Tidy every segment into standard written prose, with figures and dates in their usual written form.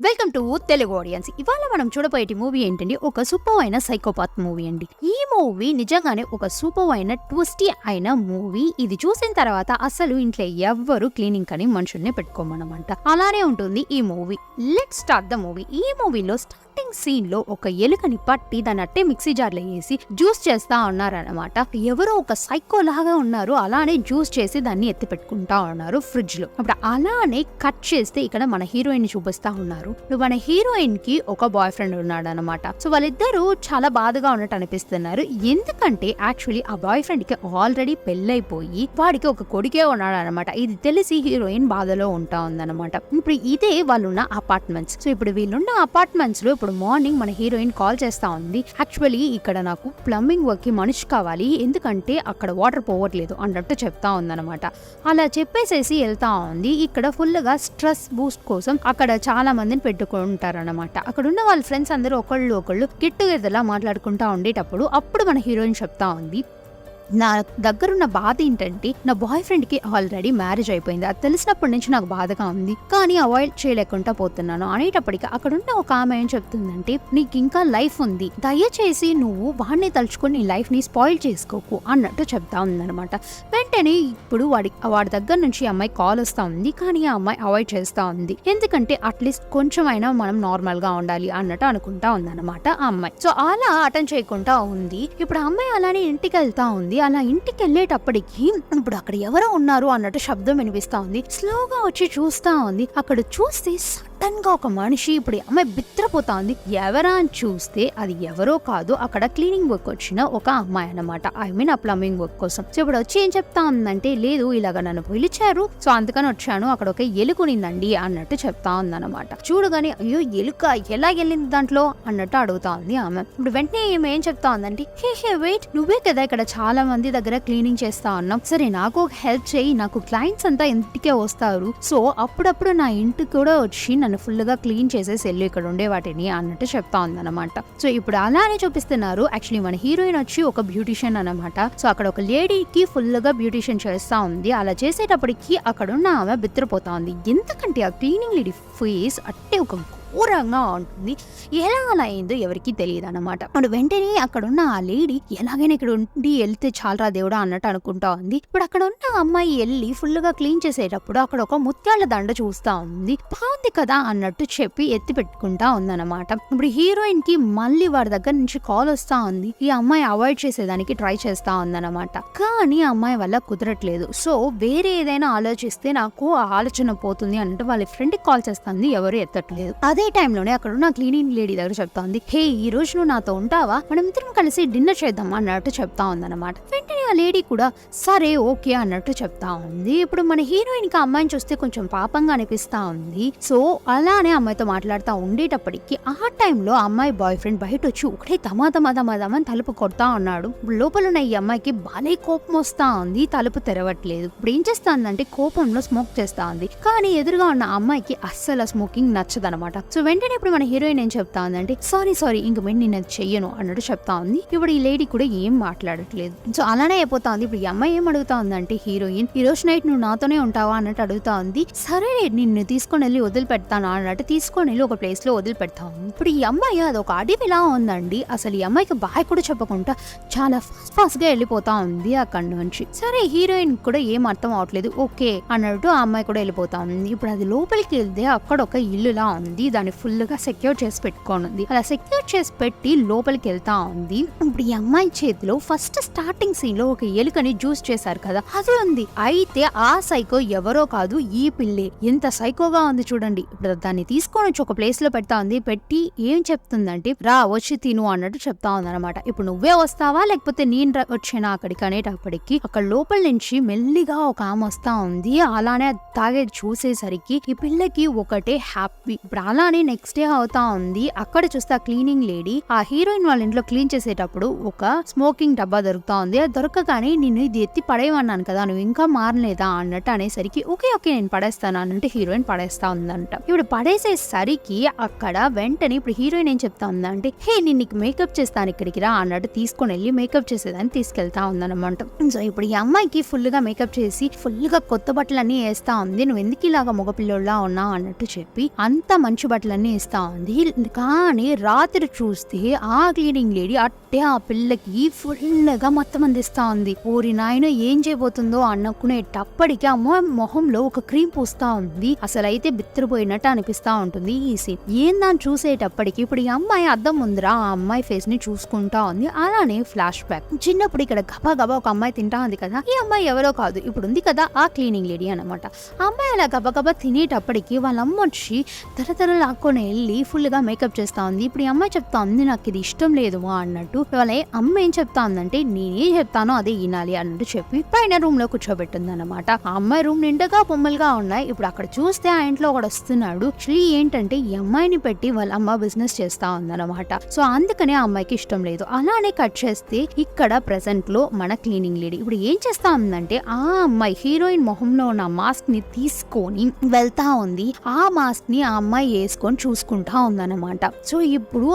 Welcome to Telugu audience. ఇవాళ మనం చూడబోయే మూవీ ఏంటండి, ఒక సూపర్ అయిన సైకోపాత్ మూవీ అండి. ఈ మూవీ నిజంగానే ఒక సూపర్ అయిన ట్విస్టీ అయిన మూవీ. ఇది చూసిన తర్వాత అసలు ఇంట్లో ఎవ్వరు క్లీనింగ్ అని మనుషుల్ని పెట్టుకోమనమాట. అలానే ఉంటుంది ఈ movie. Let's start the movie. ఈ మూవీలో స్టార్టింగ్ సీన్ లో ఒక ఎలుకని పట్టి దాన్ని అట్టే మిక్సీ జార్ లో వేసి జ్యూస్ చేస్తా ఉన్నారనమాట. ఎవరో ఒక సైకో లాగా ఉన్నారు, అలానే జ్యూస్ చేసి దాన్ని ఎత్తి పెట్టుకుంటా ఉన్నారు ఫ్రిడ్జ్ లో. అప్పుడు అలానే కట్ చేస్తే ఇక్కడ మన హీరోయిన్ చూపిస్తా ఉన్నారు. మన హీరోయిన్ కి ఒక బాయ్ ఫ్రెండ్ ఉన్నాడు అనమాట. సో వాళ్ళిద్దరూ చాలా బాధగా ఉన్నట్టు అనిపిస్తున్నారు. ఎందుకంటే యాక్చువల్లీ ఆ బాయ్ ఫ్రెండ్ కి ఆల్రెడీ పెళ్ళైపోయి వాడికి ఒక కొడుకే ఉన్నాడు అనమాట. ఇది తెలిసి హీరోయిన్ బాధలో ఉంటా ఉందన్నమాట. ఇప్పుడు ఇదే వాళ్ళున్న అపార్ట్మెంట్స్. సో ఇప్పుడు వీళ్ళున్న అపార్ట్మెంట్స్ లో ఇప్పుడు మార్నింగ్ మన హీరోయిన్ కాల్ చేస్తా ఉంది. యాక్చువల్లీ ఇక్కడ నాకు ప్లంబింగ్ వర్క్ కి మనిషి కావాలి, ఎందుకంటే అక్కడ వాటర్ పోవట్లేదు అన్నట్టు చెప్తా ఉందన్నమాట. అలా చెప్పేసేసి వెళ్తా ఉంది. ఇక్కడ ఫుల్ గా స్ట్రెస్ బూస్ట్ కోసం అక్కడ చాలా మందిని పెట్టుకుంటారనమాట. అక్కడ ఉన్న వాళ్ళ ఫ్రెండ్స్ అందరూ ఒకళ్ళు గెట్ టుగెదర్ లా మాట్లాడుకుంటా ఉండేటప్పుడు అప్పుడు మన హీరోయిన్ చెప్తా ఉంది, నా దగ్గరున్న బాధ ఏంటంటే నా బాయ్ ఫ్రెండ్ కి ఆల్రెడీ మ్యారేజ్ అయిపోయింది. అది తెలిసినప్పటి నుంచి నాకు బాధగా ఉంది, కానీ అవాయిడ్ చేయలేకుండా పోతున్నాను అనేటప్పటికి అక్కడున్న ఒక ఆమె ఏం చెప్తుందంటే, నీకు ఇంకా లైఫ్ ఉంది, దయచేసి నువ్వు వాడిని తలుచుకొని నీ లైఫ్ ని స్పాయిల్ చేసుకోకు అన్నట్టు చెప్తా ఉందన్నమాట. వెంటనే ఇప్పుడు వాడి దగ్గర నుంచి అమ్మాయి కాల్ వస్తా ఉంది, కానీ ఆ అమ్మాయి అవాయిడ్ చేస్తా ఉంది. ఎందుకంటే అట్లీస్ట్ కొంచెం అయినా మనం నార్మల్ గా ఉండాలి అన్నట్టు అనుకుంటా ఉందన్నమాట ఆ అమ్మాయి. సో అలా అటెండ్ చేయకుండా ఉంది. ఇప్పుడు ఆ అమ్మాయి అలానే ఇంటికి వెళ్తా ఉంది. అలా ఇంటికి వెళ్ళేటప్పటికి ఇప్పుడు అక్కడ ఎవరో ఉన్నారు అన్నట్టు శబ్దం వినిపిస్తా ఉంది. స్లోగా వచ్చి చూస్తా ఉంది. అక్కడ చూస్తే సడన్ గా ఒక మనిషి, ఇప్పుడు అమ్మాయి బిత్రపోతా ఉంది. ఎవరా అని చూస్తే అది ఎవరో కాదు, అక్కడ క్లీనింగ్ వర్క్ వచ్చిన ఒక అమ్మాయి అన్నమాట. ఐ మీన్ ఆ ప్లంబింగ్ వర్క్ కోసం. సో ఇప్పుడు వచ్చి ఏం చెప్తా ఉందంటే, లేదు ఇలాగ నన్ను పిలిచారు, సో అందుకని వచ్చాను, అక్కడ ఒక ఎలుకనిందండి అన్నట్టు చెప్తా ఉందన్నమాట. చూడగానే అయ్యో ఎలుక ఎలా వెళ్ళింది దాంట్లో అన్నట్టు అడుగుతా ఉంది ఆమె. ఇప్పుడు వెంటనే ఏం చెప్తా ఉందంటే, హే వెయిట్, నువ్వే కదా ఇక్కడ చాలా మంది దగ్గర క్లీనింగ్ చేస్తా ఉన్నాం, సరే నాకు హెల్ప్ చేయి, నాకు క్లయింట్స్ అంతా ఇంటికే వస్తారు, సో అప్పుడప్పుడు నా ఇంటికి కూడా వచ్చి నన్ను ఫుల్ గా క్లీన్ చేసేసి వెళ్ళు ఇక్కడ ఉండే వాటిని అన్నట్టు చెప్తా ఉందన్నమాట. సో ఇప్పుడు అలానే చూపిస్తున్నారు. యాక్చువల్లీ మన హీరోయిన్ వచ్చి ఒక బ్యూటిషియన్ అన్నమాట. సో అక్కడ ఒక లేడీకి ఫుల్ గా బ్యూటిషియన్ చేస్తా ఉంది. అలా చేసేటప్పటికి అక్కడ ఉన్న ఆమె బిత్రపోతా ఉంది. ఎందుకంటే ఆ క్లీనింగ్ లేడీ ఫేస్ అట్టే ఒక ఘోరంగా ఉంటుంది. ఎలా అలా అయిందో ఎవరికి తెలియదు అనమాట. అప్పుడు వెంటనే అక్కడ ఉన్న ఆ లేడీ ఎలాగైనా ఇక్కడ ఉండి వెళ్తే చాలరా దేవుడా అన్నట్టు అనుకుంటా ఉంది. ఇప్పుడు అక్కడ ఉన్న అమ్మాయి వెళ్ళి ఫుల్ గా క్లీన్ చేసేటప్పుడు అక్కడ ఒక ముత్యాల దండ చూస్తా ఉంది. బాగుంది కదా అన్నట్టు చెప్పి ఎత్తి పెట్టుకుంటా ఉందన్నమాట. ఇప్పుడు హీరోయిన్ కి మళ్ళీ వాడి దగ్గర నుంచి కాల్ వస్తా ఉంది. ఈ అమ్మాయి అవాయిడ్ చేసేదానికి ట్రై చేస్తా ఉందన్నమాట. కానీ ఆ అమ్మాయి వల్ల కుదరట్లేదు. సో వేరే ఏదైనా ఆలోచిస్తే నాకు ఆ ఆలోచన పోతుంది అన్నట్టు వాళ్ళ ఫ్రెండ్ కి కాల్ చేస్తుంది, ఎవరు ఎత్తట్లేదు. అదే టైంలోనే అక్కడ ఉన్న క్లీనింగ్ లేడీ దగ్గర చెప్తా ఉంది, హే ఈ రోజు నువ్వు నాతో ఉంటావా, మనం ఇద్దరం కలిసి డిన్నర్ చేద్దాం అన్నట్టు చెప్తా ఉందన్నమాట. వెంటనే ఆ లేడీ కూడా సరే ఓకే అన్నట్టు చెప్తా ఉంది. ఇప్పుడు మన హీరోయిన్ కి అమ్మాయిని చూస్తే కొంచెం పాపంగా అనిపిస్తా ఉంది. సో అలానే అమ్మాయితో మాట్లాడుతూ ఉండేటప్పటికి ఆ టైంలో అమ్మాయి బాయ్ ఫ్రెండ్ బయట వచ్చి ఒకటే తమాతమాతమాతమని తలుపు కొడతా ఉన్నాడు. లోపల ఉన్న ఈ అమ్మాయికి భలే కోపం వస్తా ఉంది. తలుపు తెరవట్లేదు. ఇప్పుడు ఏం చేస్తా ఉందంటే కోపంలో స్మోక్ చేస్తా ఉంది. కానీ ఎదురుగా ఉన్న అమ్మాయికి అస్సలు స్మోకింగ్ నచ్చదనమాట. సో వెంటనే ఇప్పుడు మన హీరోయిన్ ఏం చెప్తా ఉందంటే, సారీ ఇంక నేను అది చెయ్యను అన్నట్టు చెప్తా ఉంది. ఇప్పుడు ఈ లేడీ కూడా ఏం మాట్లాడట్లేదు. సో అలానే అయిపోతా ఉంది. ఇప్పుడు ఈ అమ్మాయి ఏం అడుగుతా ఉందంటే, హీరోయిన్ ఈ రోజు నైట్ నువ్వు నాతోనే ఉంటావా అన్నట్టు అడుగుతా ఉంది. సరే నిన్ను తీసుకొని వెళ్ళి వదిలిపెడతాను అన్నట్టు తీసుకొని వెళ్ళి ఒక ప్లేస్ లో వదిలిపెడతా ఉంది. ఇప్పుడు ఈ అమ్మాయి అదొక అడవిలా ఉందండి. అసలు ఈ అమ్మాయికి బాయ్ కూడా చెప్పకుండా చాలా ఫాస్ట్ గా వెళ్ళిపోతా ఉంది అక్కడి నుంచి. సరే హీరోయిన్ కూడా ఏం అర్థం అవట్లేదు, ఓకే అన్నట్టు ఆ అమ్మాయి కూడా వెళ్ళిపోతా ఉంది. ఇప్పుడు అది లోపలికి వెళ్తే అక్కడ ఒక ఇల్లులా ఉంది, దాన్ని ఫుల్ గా సెక్యూర్ చేసి పెట్టుకోను ఉంది. అలా సెక్యూర్ చేసి పెట్టి లోపలికి వెళ్తా ఉంది. ఇప్పుడు ఈ అమ్మాయి చేతిలో ఫస్ట్ స్టార్టింగ్ సీన్ లో ఒక ఎలుకని జ్యూస్ చేశారు కదా, అది ఉంది. అయితే ఆ సైకో ఎవరో కాదు, ఈ పిల్లే. ఎంత సైకోగా ఉంది చూడండి. ఇప్పుడు దాన్ని తీసుకొని వచ్చి ఒక ప్లేస్ లో పెడతా ఉంది. పెట్టి ఏం చెప్తుందంటే, రా వచ్చి తిను అన్నట్టు చెప్తా ఉంది అనమాట. ఇప్పుడు నువ్వే వస్తావా లేకపోతే నేను వచ్చానా అక్కడికి అనేటప్పటికి అక్కడ లోపల నుంచి మెల్లిగా ఒక ఆమె వస్తా ఉంది. అలానే తాగే చూసేసరికి ఈ పిల్లకి ఒకటే హ్యాపీ. ఇప్పుడు అలానే నెక్స్ట్ డే అవుతా ఉంది. అక్కడ చూస్తే ఆ క్లీనింగ్ లేడీ ఆ హీరోయిన్ వాళ్ళ ఇంట్లో క్లీన్ చేసేటప్పుడు ఒక స్మోకింగ్ డబ్బా దొరుకుతా ఉంది. అది దొరకగానే నేను ఇది ఎత్తి పడేయమన్నాను కదా, నువ్వు ఇంకా మారలేదా అన్నట్టు అనేసరికి ఓకే నేను పడేస్తాను అన్నట్టు హీరోయిన్ పడేస్తా ఉందంట. ఇప్పుడు పడేసేసరికి అక్కడ వెంటనే ఇప్పుడు హీరోయిన్ ఏం చెప్తా ఉందంటే, హే నేను నీకు మేకప్ చేస్తాను ఇక్కడికి రా అన్నట్టు తీసుకొని వెళ్ళి మేకప్ చేసేదాన్ని తీసుకెళ్తా ఉందన్నమాట. సో ఇప్పుడు ఈ అమ్మాయికి ఫుల్ గా మేకప్ చేసి ఫుల్ గా కొత్త బట్టలన్నీ వేస్తా ఉంది. నువ్వు ఎందుకు ఇలాగా మగపిల్లోళ్ళ ఉన్నావు అన్నట్టు చెప్పి అంత మంచి బట్టలు మాటలన్నీ ఇస్తా ఉంది. కానీ రాత్రి చూస్తే ఆ క్లీనింగ్ లేడీ అట్టే ఆ పిల్లకి ఫుల్ గా మొత్తం అందిస్తా ఉంది. ఊరి నాయన ఏం చేయబోతుందో అనుకునేటప్పటికి అమ్మ మొహంలో ఒక క్రీమ్ పూస్తా ఉంది. అసలు అయితే బిత్తిరిపోయినట్టు అనిపిస్తా ఉంటుంది ఈ సీన్. ఏందని చూసేటప్పటికి ఇప్పుడు ఈ అమ్మాయి అద్దం ముందర ఆ అమ్మాయి ఫేస్ ని చూసుకుంటా ఉంది. అలానే ఫ్లాష్ బ్యాక్ చిన్నప్పుడు ఇక్కడ గబా గబా ఒక అమ్మాయి తింటా ఉంది కదా, ఈ అమ్మాయి ఎవరో కాదు, ఇప్పుడు ఉంది కదా ఆ క్లీనింగ్ లేడీ అనమాట. ఆ అమ్మాయి అలా గబగబా తినేటప్పటికి వాళ్ళ అమ్మ వచ్చి తరతర లాక్కొని వెళ్ళి ఫుల్ గా మేకప్ చేస్తా ఉంది. ఇప్పుడు ఈ అమ్మాయి చెప్తా ఉంది నాకు ఇది ఇష్టం లేదు అన్నట్టు. వాళ్ళ అమ్మ ఏం చెప్తా ఉందంటే నేనే చెప్తానో అదే వినాలి అన్నట్టు చెప్పి పైన రూమ్ లో కూర్చోబెట్టింది అనమాట. ఆ అమ్మాయి రూమ్ నిండగా బొమ్మలుగా ఉన్నాయి. ఇప్పుడు అక్కడ చూస్తే ఆ ఇంట్లో ఒకడు వస్తున్నాడు. యాక్చువల్లీ ఏంటంటే ఈ అమ్మాయిని పెట్టి వాళ్ళ అమ్మ బిజినెస్ చేస్తా ఉందన్నమాట. సో అందుకనే ఆ అమ్మాయికి ఇష్టం లేదు. అలానే కట్ చేస్తే ఇక్కడ ప్రెసెంట్ లో మన క్లీనింగ్ లేడీ ఇప్పుడు ఏం చేస్తా ఉందంటే ఆ అమ్మాయి హీరోయిన్ మొహంలో ఉన్న మాస్క్ ని తీసుకొని వెళ్తా ఉంది. ఆ మాస్క్ ని ఆ అమ్మాయి వేసుకొని చూసుకుంటా ఉందన్నమాట. సో ఇప్పుడు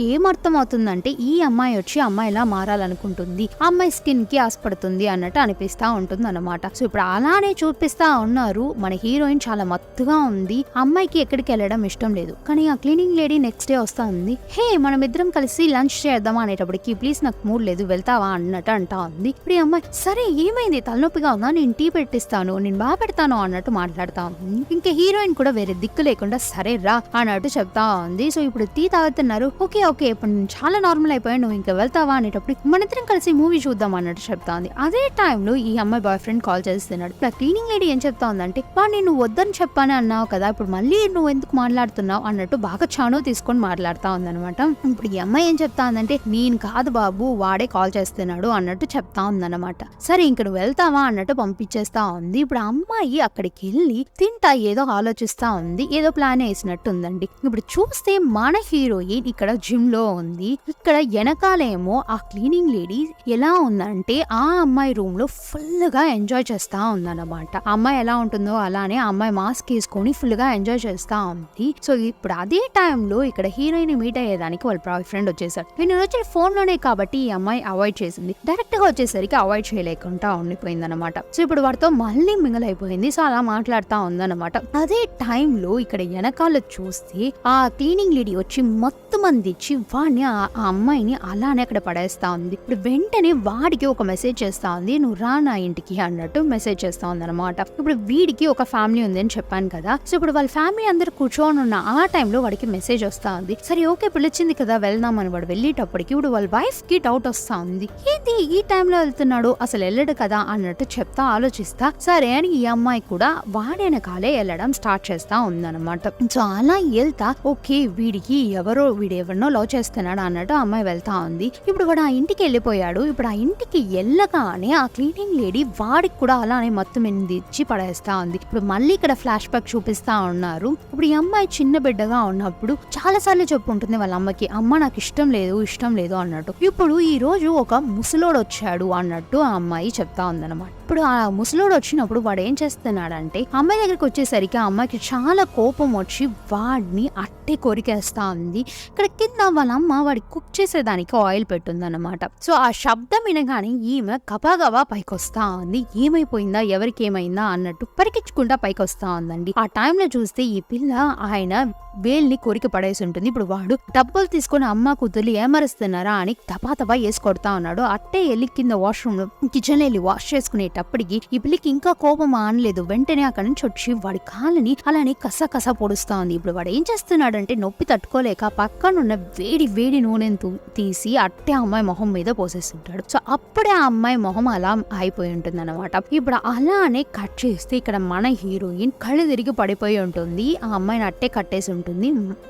ఏమర్థం అవుతుందంటే ఈ అమ్మాయి వచ్చి అమ్మాయిలా మారాలనుకుంటుంది, ఆ అమ్మాయి స్కిన్ కి ఆశపడుతుంది అన్నట్టు అనిపిస్తా ఉంటుంది అనమాట. సో ఇప్పుడు అలానే చూపిస్తా ఉన్నారు. మన హీరోయిన్ చాలా మత్తుగా ఉంది. అమ్మాయికి ఎక్కడికి వెళ్ళడం ఇష్టం లేదు. కానీ ఆ క్లీనింగ్ లేడీ నెక్స్ట్ డే వస్తా ఉంది. హే మనం ఇద్దరం కలిసి లంచ్ చేద్దామా అనేటప్పటికి ప్లీజ్ నాకు మూడ్ లేదు వెళ్తావా అన్నట్టు అంటా ఉంది. ఇప్పుడు ఈ అమ్మాయి సరే ఏమైంది తలనొప్పిగా ఉందా, నేను టీ పెట్టిస్తాను, నేను బాగా పెడతాను అన్నట్టు మాట్లాడుతా ఉంది. ఇంకా హీరోయిన్ కూడా వేరే దిక్కు లేకుండా సరే రా అన్నట్టు చెప్తా ఉంది. సో ఇప్పుడు టీ తాగుతున్నారు. ఓకే ఓకే ఇప్పుడు నేను చాలా నార్మల్ అయిపోయాను, నువ్వు ఇంకా వెళ్తావా అనేటప్పుడు మన ఇద్దరం కలిసి మూవీ చూద్దాం అన్నట్టు చెప్తా ఉంది. అదే టైంలో ఈ అమ్మాయి బాయ్ ఫ్రెండ్ కాల్ చేస్తున్నాడు. ఇప్పుడు క్లీనింగ్ లేడీ ఏం చెప్తా ఉందంటే నేను వద్దని చెప్పాను అన్నావు కదా, ఇప్పుడు మళ్ళీ నువ్వు ఎందుకు మాట్లాడుతున్నావు అన్నట్టు బాగా చానో తీసుకొని మాట్లాడుతా ఉందనమాట. ఇప్పుడు ఈ అమ్మాయి ఏం చెప్తా ఉందంటే నేను కాదు బాబు వాడే కాల్ చేస్తున్నాడు అన్నట్టు చెప్తా ఉందన్నమాట. సరే ఇంక నువ్వు వెళ్తావా అన్నట్టు పంపించేస్తా ఉంది. ఇప్పుడు అమ్మాయి అక్కడికి వెళ్ళి తింటా ఏదో ఆలోచిస్తా ఉంది, ఏదో ప్లాన్ వేసినట్టు ఉందండి. ఇప్పుడు చూస్తే మన హీరోయిన్ ఇక్కడ జిమ్ లో ఉంది. ఇక్కడ వెనకాలేమో ఆ క్లీనింగ్ లేడీ ఎలా ఉందంటే ఆ అమ్మాయి రూమ్ లో ఫుల్ గా ఎంజాయ్ చేస్తా ఉందన్నమాట. ఆ అమ్మాయి ఎలా ఉంటుందో అలానే ఆ అమ్మాయి మాస్క్ వేసుకొని ఫుల్ గా ఎంజాయ్ చేస్తా ఉంది. సో ఇప్పుడు అదే టైంలో ఇక్కడ హీరోయిన్ మీట్ అయ్యేదానికి వాళ్ళ బాయ్ ఫ్రెండ్ వచ్చేసాడు. నేను వచ్చి ఫోన్ లోనే కాబట్టి ఈ అమ్మాయి అవాయిడ్ చేసింది. డైరెక్ట్ గా వచ్చేసరికి అవాయిడ్ చేయలేకుండా ఉండిపోయింది అనమాట. సో ఇప్పుడు వాడితో మళ్ళీ మింగల్ అయిపోయింది. సో అలా మాట్లాడుతా ఉందన్నమాట. అదే టైంలో ఇక్కడ వెనకాల చూస్తే ఆ క్లీనింగ్ లేడీ వచ్చి మొత్తం మంది ఇచ్చి వాడిని ఆ అమ్మాయిని అలానే అక్కడ పడేస్తా ఉంది. ఇప్పుడు వెంటనే వాడికి ఒక మెసేజ్ చేస్తా ఉంది, నువ్వు రా నా ఇంటికి అన్నట్టు మెసేజ్ చేస్తా ఉంది అనమాట. ఇప్పుడు వీడికి ఒక ఫ్యామిలీ ఉంది అని చెప్పాను కదా. సో ఇప్పుడు వాళ్ళ ఫ్యామిలీ అందరు కూర్చొని ఉన్న ఆ టైంలో వాడికి మెసేజ్ వస్తా ఉంది. సరే ఓకే పిలిచింది కదా వెళ్దామని వాడు వెళ్ళేటప్పటికి ఇప్పుడు వాళ్ళ వైఫ్ కి డౌట్ వస్తా ఉంది. ఏంటి ఈ టైంలో వెళ్తున్నాడు, అసలు వెళ్ళడు కదా అన్నట్టు చెప్తా ఆలోచిస్తా సరే అని ఈ అమ్మాయి కూడా వాడెనకాలే వెళ్ళడం స్టార్ట్ చేస్తా ఉందన్నమాట. సో అలా వెళ్తా ఓకే వీడెవరినో లవ్ చేస్తున్నాడు అన్నట్టు అమ్మాయి వెళ్తా ఉంది. ఇప్పుడు వాడు ఆ ఇంటికి వెళ్ళిపోయాడు. ఇప్పుడు ఆ ఇంటికి వెళ్ళగానే ఆ క్లీనింగ్ లేడీ వాడికి కూడా అలానే మొత్తం ఇచ్చి పడేస్తా ఉంది. ఇప్పుడు మళ్ళీ ఇక్కడ ఫ్లాష్ బ్యాక్ చూపిస్తా ఉన్నారు. ఇప్పుడు ఈ అమ్మాయి చిన్న బిడ్డగా ఉన్నప్పుడు చాలా సార్లు చెప్పుంటుంది వాళ్ళ అమ్మకి, అమ్మ నాకు ఇష్టం లేదు అన్నట్టు. ఇప్పుడు ఈ రోజు ఒక ముసలోడు వచ్చాడు అన్నట్టు ఆ అమ్మాయి చెప్తా ఉందన్నమాట. ఇప్పుడు ఆ ముసలోడు వచ్చినప్పుడు వాడు ఏం చేస్తున్నాడంటే అమ్మాయి దగ్గరికి వచ్చేసరికి ఆ అమ్మాయికి చాలా కోపం వచ్చి వాడిని అట్టే కొరికేస్తా ఉంది. ఇక్కడ కింద వాళ్ళ అమ్మ వాడికి కుక్ చేసేదానికి ఆయిల్ పెట్టుందన్నమాట. సో ఆ శబ్దం వినగానే ఈమె గబాగబా పైకి వస్తా ఉంది. ఏమైపోయిందా ఎవరికి ఏమైందా అన్నట్టు పరికించుకుంటా పైకి వస్తా ఉందండి. ఆ టైంలో చూస్తే ఈ పిల్ల ఆయన వేల్ని కొరికి పడేసి ఉంటుంది. ఇప్పుడు వాడు డబ్బులు తీసుకుని అమ్మ కూతుర్లు ఏమరుస్తున్నారా అని తపా వేసి కొడతా ఉన్నాడు. అట్టే వెళ్ళి కింద వాష్రూమ్ లో కిచెన్ వెళ్ళి వాష్ చేసుకునేటప్పటికి ఈ పిల్లికి ఇంకా కోపం ఆనలేదు. వెంటనే అక్కడి నుంచి వచ్చి వాడి కాళ్ళని అలానే కస పొడుస్తా ఉంది. ఇప్పుడు వాడు ఏం చేస్తున్నాడంటే నొప్పి తట్టుకోలేక పక్కనున్న వేడి నూనెను తీసి అట్టే అమ్మాయి మొహం మీద పోసేస్తుంటాడు. సో అప్పుడే ఆ అమ్మాయి మొహం అలా అయిపోయి ఉంటుంది అనమాట. ఇప్పుడు అలానే కట్ చేస్తే ఇక్కడ మన హీరోయిన్ కళ్ళు తిరిగి పడిపోయి ఉంటుంది. ఆ అమ్మాయిని అట్టే కట్టేసి ఉంటుంది.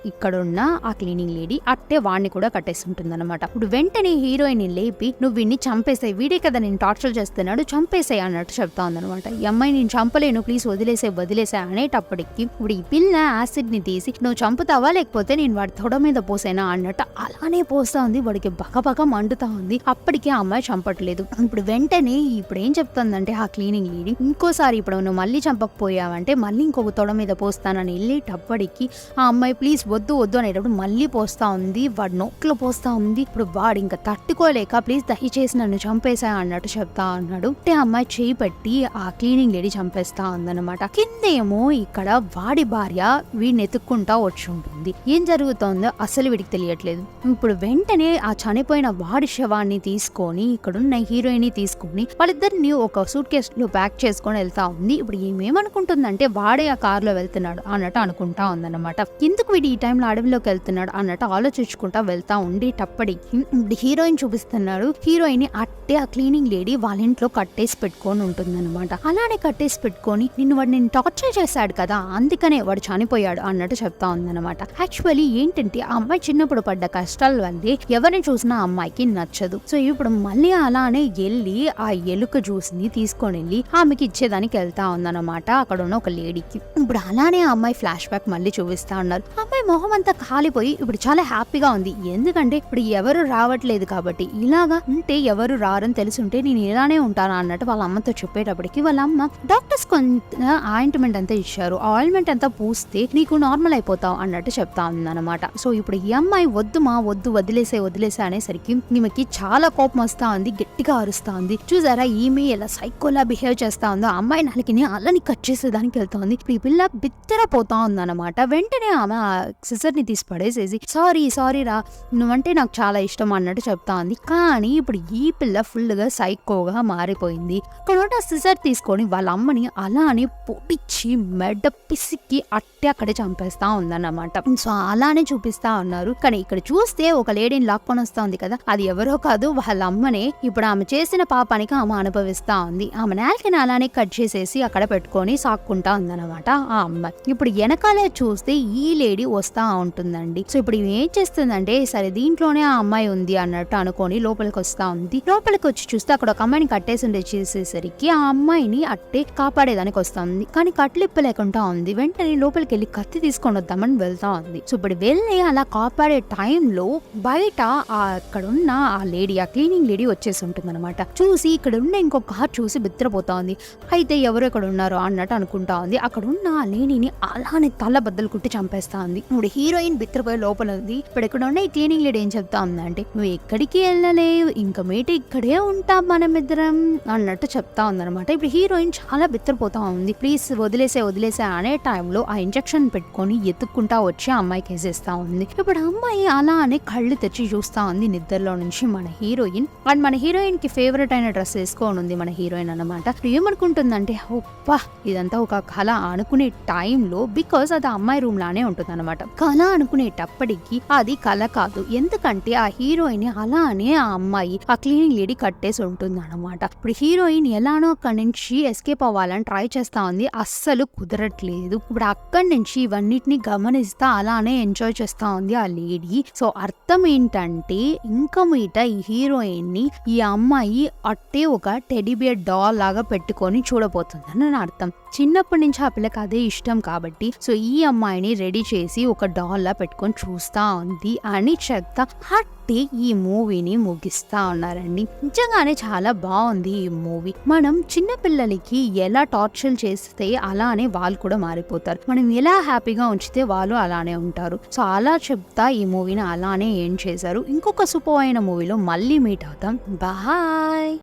ఇక్కడ ఉన్న ఆ క్లీనింగ్ లేడీ అట్టే వాడిని కూడా కట్టేసి ఉంటుంది అనమాట. ఇప్పుడు వెంటనే హీరోయిన్ లేపి నువ్వు వీడిని చంపేసాయి, వీడే కదా నేను టార్చర్ చేస్తున్నాడు చంపేసాయి అన్నట్టు చెప్తా ఉందనమాట. ఈ అమ్మాయి నేను చంపలేను ప్లీజ్ వదిలేసే అనేటప్పటికి ఇప్పుడు ఈ పిల్ల యాసిడ్ ని తీసి నువ్వు చంపుతావా లేకపోతే నేను వాడి తొడ మీద పోసేనా అన్నట్టు అలానే పోస్తా ఉంది. వాడికి బగబగ మండుతా ఉంది. అప్పటికే ఆ అమ్మాయి చంపట్లేదు. ఇప్పుడు వెంటనే ఇప్పుడు ఏం చెప్తుందంటే ఆ క్లీనింగ్ లేడీ ఇంకోసారి ఇప్పుడు నువ్వు మళ్ళీ చంపకపోయావంటే మళ్ళీ ఇంకొక తొడ మీద పోస్తానని వెళ్ళేటప్పటికి ఆ అమ్మాయి ప్లీజ్ వద్దు వద్దు అనేటప్పుడు మళ్ళీ పోస్తా ఉంది, వాడు నోట్లో పోస్తా ఉంది. ఇప్పుడు వాడు ఇంకా తట్టుకోలేక ప్లీజ్ దయచేసి నన్ను చంపేసా అన్నట్టు చెప్తా ఉన్నాడు. అంటే అమ్మాయి చేయి పెట్టి ఆ క్లీనింగ్ లేడీ చంపేస్తా ఉందన్నమాట. కిందేమో ఇక్కడ వాడి భార్య వీడిని ఎత్తుక్కుంటా వచ్చి ఉంటుంది. ఏం జరుగుతుందో అసలు వీడికి తెలియట్లేదు. ఇప్పుడు వెంటనే ఆ చనిపోయిన వాడి శవాన్ని తీసుకొని ఇక్కడున్న హీరోయిన్ ని తీసుకొని వాళ్ళిద్దరిని ఒక సూట్ కేస్ లో ప్యాక్ చేసుకొని వెళ్తా ఉంది. ఇప్పుడు ఏమేమనుకుంటుందంటే వాడే ఆ కార్ లో వెళ్తున్నాడు అన్నట్టు అనుకుంటా ఉందన్నమాట. ఎందుకు వీడు ఈ టైంలో అడవిలోకి వెళ్తున్నాడు అన్నట్టు ఆలోచించుకుంటా వెళ్తా ఉండేటప్పటికి ఇప్పుడు హీరోయిన్ చూపిస్తున్నాడు. హీరోయిన్ అట్టే ఆ క్లీనింగ్ లేడీ వాళ్ళ ఇంట్లో కట్టేసి పెట్టుకొని ఉంటుందన్నమాట. అలానే కట్టేసి పెట్టుకొని వాడిని టార్చర్ చేశాడు కదా, అందుకనే వాడు చనిపోయాడు అన్నట్టు చెప్తా ఉందన్నమాట. యాక్చువల్లీ ఏంటంటే ఆ అమ్మాయి చిన్నప్పుడు పడ్డ కష్టాల వల్లే ఎవరిని చూసినా అమ్మాయికి నచ్చదు. సో ఇప్పుడు మళ్ళీ అలానే వెళ్ళి ఆ ఎలుక జ్యూస్ని తీసుకొని వెళ్ళి ఆమెకి ఇచ్చేదానికి వెళ్తా ఉందన్నమాట అక్కడ ఉన్న ఒక లేడీకి. ఇప్పుడు అలానే ఆ అమ్మాయి ఫ్లాష్ బ్యాక్ మళ్ళీ చూపిస్తా ఉన్నారు. అమ్మాయి మొహం అంతా కాలిపోయి ఇప్పుడు చాలా హ్యాపీగా ఉంది. ఎందుకంటే ఇప్పుడు ఎవరు రావట్లేదు కాబట్టి, ఇలాగా ఉంటే ఎవరు రారని తెలుసుంటే నేను ఇలానే ఉంటాను అన్నట్టు వాళ్ళ అమ్మతో చెప్పేటప్పటికి వాళ్ళ అమ్మ డాక్టర్స్ కొంత ఆయింట్మెంట్ అంతా ఇచ్చారు, ఆయింట్మెంట్ అంతా పూస్తే నీకు నార్మల్ అయిపోతావు అన్నట్టు చెప్తా ఉందన్నమాట. సో ఇప్పుడు ఈ అమ్మాయి వద్దుమా వద్దు వదిలేసే అనేసరికి ఈమెకి చాలా కోపం వస్తా ఉంది, గట్టిగా అరుస్తా ఉంది. చూసారా ఈమె ఎలా సైకోలా బిహేవ్ చేస్తా ఉందో, అమ్మాయి నాలుకని అల్లని కట్ చేసేదానికి వెళ్తా ఉంది. ఈ పిల్ల బిత్తరపోతా ఉందన్నమాట. వెంటనే ఆమె ఆ సిజర్ ని తీసి పడేసేసి సారీ రా నువ్వంటే నాకు చాలా ఇష్టం అన్నట్టు చెప్తా ఉంది. కానీ ఇప్పుడు ఈ పిల్ల ఫుల్ గా సైకోగా మారిపోయింది. అక్కడ సిజర్ తీసుకొని వాళ్ళ అమ్మని అలా అని పొడిచి మెడ పిసికి అక్కడే చంపేస్తా ఉందన్నమాట. సో అలానే చూపిస్తా ఉన్నారు. కానీ ఇక్కడ చూస్తే ఒక లేడీని లాక్కొని వస్తా ఉంది కదా, అది ఎవరో కాదు వాళ్ళ అమ్మనే. ఇప్పుడు ఆమె చేసిన పాపానికి ఆమె అనుభవిస్తా ఉంది. ఆమె నాలికని అలానే కట్ చేసేసి అక్కడ పెట్టుకొని సాక్కుంటా ఉందన్నమాట ఆ అమ్మాయి. ఇప్పుడు వెనకాలే చూస్తే ఈ లేడీ వస్తా ఉంటుందండి. సో ఇప్పుడు ఏం చేస్తుందంటే సరే దీంట్లోనే ఆ అమ్మాయి ఉంది అన్నట్టు అనుకొని లోపలికి వస్తా ఉంది. లోపలికి వచ్చి చూస్తే అక్కడ ఒక అమ్మాయిని కట్టేసి ఉండే చేసేసరికి ఆ అమ్మాయిని అట్టే కాపాడేదానికి వస్తా ఉంది. కానీ కట్లిప్పలేకుండా ఉంది. వెంటనే లోపలికి వెళ్ళి కత్తి తీసుకొని వద్దామని వెళ్తా ఉంది. సో ఇప్పుడు వెళ్ళి అలా కాపాడే టైంలో బయట అక్కడ ఉన్న ఆ లేడీ, ఆ క్లీనింగ్ లేడీ వచ్చేసి ఉంటుంది అనమాట. చూసి ఇక్కడ ఉన్న ఇంకో కార్ చూసి బిత్తరపోతా ఉంది. అయితే ఎవరు ఎక్కడ ఉన్నారో అన్నట్టు అనుకుంటా ఉంది. అక్కడ ఉన్న ఆ లేడీని అలానే తల బద్దలు కుట్టి చంపేస్తా ఉంది. ఇప్పుడు హీరోయిన్ బిత్తరపోయే లోపల ఉంది. ఇప్పుడు ఇక్కడ ఉన్న ఈ క్లీనింగ్ లేడీ ఏం చెప్తా ఉందంటే నువ్వు ఎక్కడికి వెళ్ళలేవు, ఇంకా మీటి ఇక్కడే ఉంటాం మనమిద్దరం అన్నట్టు చెప్తా ఉందన్నమాట. ఇప్పుడు హీరోయిన్ చాలా బిత్తరపోతా ఉంది. ప్లీజ్ వదిలేసే అనే టైంలో ఆ ఇంజెక్షన్ పెట్టుకొని ఎత్తుక్కుంటా వచ్చి అమ్మాయికి వేసేస్తా ఉంది. ఇప్పుడు అమ్మాయి అలానే కళ్ళు తెచ్చి చూస్తా ఉంది నిద్రలో నుంచి మన హీరోయిన్. అండ్ మన హీరోయిన్ కి ఫేవరెట్ అయిన డ్రెస్ వేసుకోని ఉంది మన హీరోయిన్ అన్నమాట. ఏమనుకుంటుందంటే ఒప్పా ఇదంతా ఒక కళ అనుకునే టైంలో, బికాస్ అది అమ్మాయి రూమ్ లానే ఉంటుంది అనమాట. కళ అనుకునేటప్పటికి అది కళ కాదు. ఎందుకంటే ఆ హీరోయిన్ అలానే ఆ అమ్మాయి ఆ క్లీనింగ్ లేడీ కట్టేసి ఉంటుంది అనమాట. ఇప్పుడు హీరోయిన్ ఎలానో అక్కడి నుంచి ఎస్కేప్ అవ్వాలని ట్రై చేస్తా ఉంది, అస్సలు కుదరట్లేదు. ఇప్పుడు అక్కడి నుంచి ఇవన్నిటిని గమనిస్తా అలానే ఎంజాయ్ చేస్తా ఉంది ఆ లేడీ. సో అర్థం ఏంటంటే ఇంకా మీట ఈ హీరోయిన్ ని ఈ అమ్మాయి అట్టే ఒక టెడీబియర్ డాల్ లాగా పెట్టుకొని చూడబోతుందని నా అర్థం. చిన్నప్పటి నుంచి ఆ పిల్లకి అదే ఇష్టం కాబట్టి సో ఈ అమ్మాయిని రెడీ చేసి ఒక డాల్ లా పెట్టుకొని చూస్తా ఉంది అని చెప్తా అట్టే ఈ మూవీని ముగిస్తా ఉన్నారండి. నిజంగానే చాలా బాగుంది ఈ మూవీ. మనం చిన్న పిల్లలకి ఎలా టార్చర్ చేస్తే అలానే వాళ్ళు కూడా మారిపోతారు. మనం ఎలా హ్యాపీగా ఉంచితే వాళ్ళు అలానే ఉంటారు. సో అలా చెప్తా ఈ మూవీని అలానే ఏం చేశారు. ఇంకొక సూపర్ అయిన మూవీలో మళ్ళీ మీట్ అవుతాం. బాయ్.